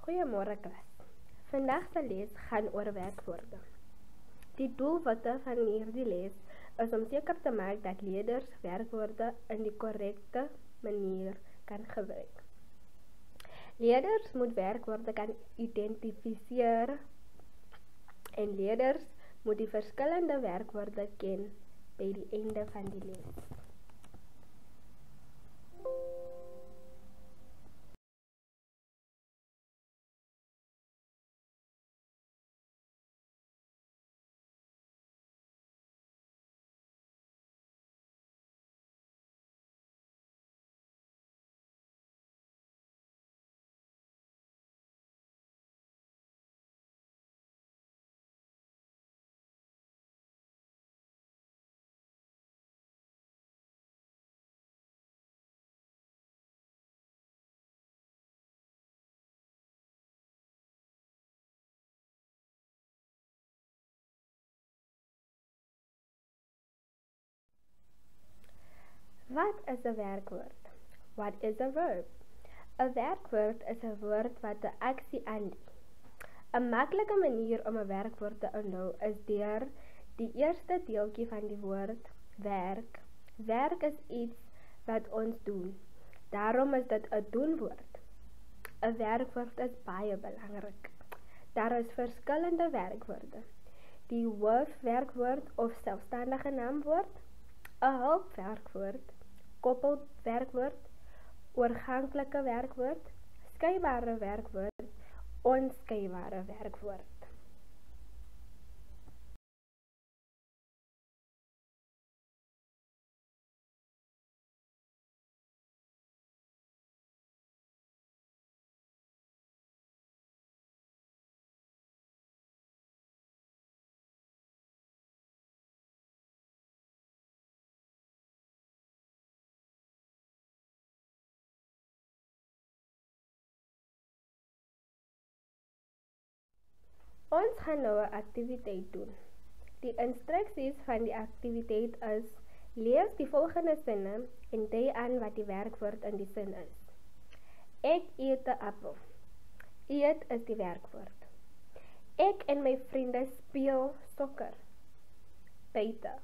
Goeiemôre klas. Vandag se les gaan oor werkwoorde. Die doelwitte van hierdie les is om seker te maak dat leerders werkwoorde in die korrekte manier kan gebruik. Leerders moet werkwoorde kan identifiseer en leerders moet die verskillende werkwoorde ken by die einde van die les. Wat is 'n werkwoord? What is a verb? 'n Werkwoord is 'n woord wat 'n aksie aandui. 'n Maklike manier om 'n werkwoord te onthou is deur die eerste deeltjie van die woord werk. Werk is iets wat ons doen. Daarom is dit 'n doenwoord. 'n Werkwoord is baie belangrik. Daar is verskillende werkwoorde. Die hoofwerkwoord of selfstandige naamwoord, 'n hulpwerkwoord, koppelwerkwoord, oorganklike werkwoord, skeybare werkwoord, onskeybare werkwoord. Ons gaan nou 'n aktiwiteit doen. Die instruksies van die aktiwiteit is: lees die volgende sinne en dui aan wat die werkwoord in die sin is. Ek eet 'n appel. Eet is die werkwoord. Ek en my vriende speel sokker. Buite.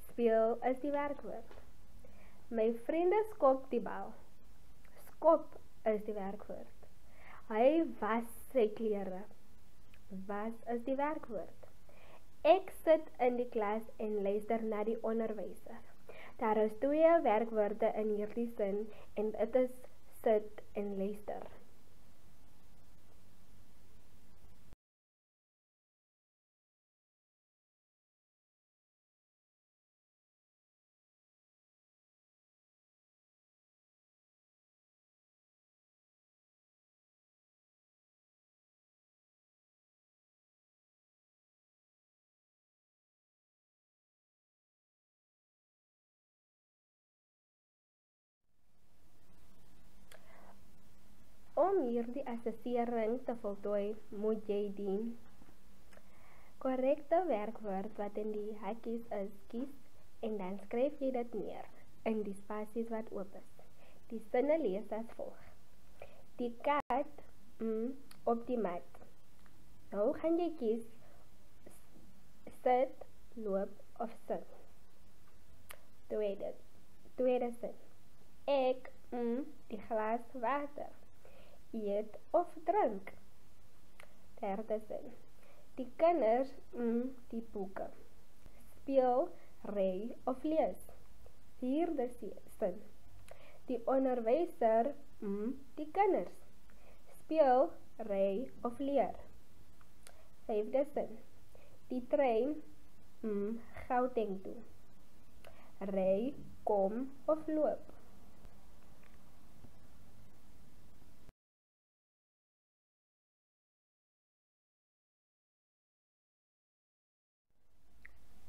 Speel is die werkwoord. My vriende skop die bal. Skop is die werkwoord. Hy was sy klere. Was is die werkwoord. Ek sit in die klas en luister na die onderwyser. Daar is 2 werkwoorde in hierdie sin en dit is sit en luister. Om hierdie assessering te voltooi, moet jy die korrekte werkwoord wat in die hakies is kies en dan skryf jy dit neer in die spasies wat oop is. Die sinne lees as volg. Die kat op die mat. Nou gaan jy kies sit, loop of sit. Tweede sin. Ek die glas water. Eet of drink. Derde sin. Die kinders die boeke. Speel, ry of lees. Vierde sin. Die onderwyser die kinders. Speel, ry of leer. Vyfde sin. Die trein Gauteng toe. Ry, kom of loop.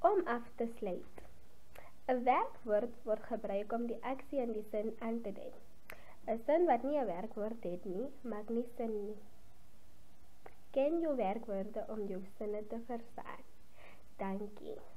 Om af te sluit. 'n Werkwoord word gebruik om die aksie in die sin aan te dui. 'n Sin wat nie 'n werkwoord het nie, maak nie sin nie. Ken jou werkwoorde om jou sinne te verstaan. Dankie.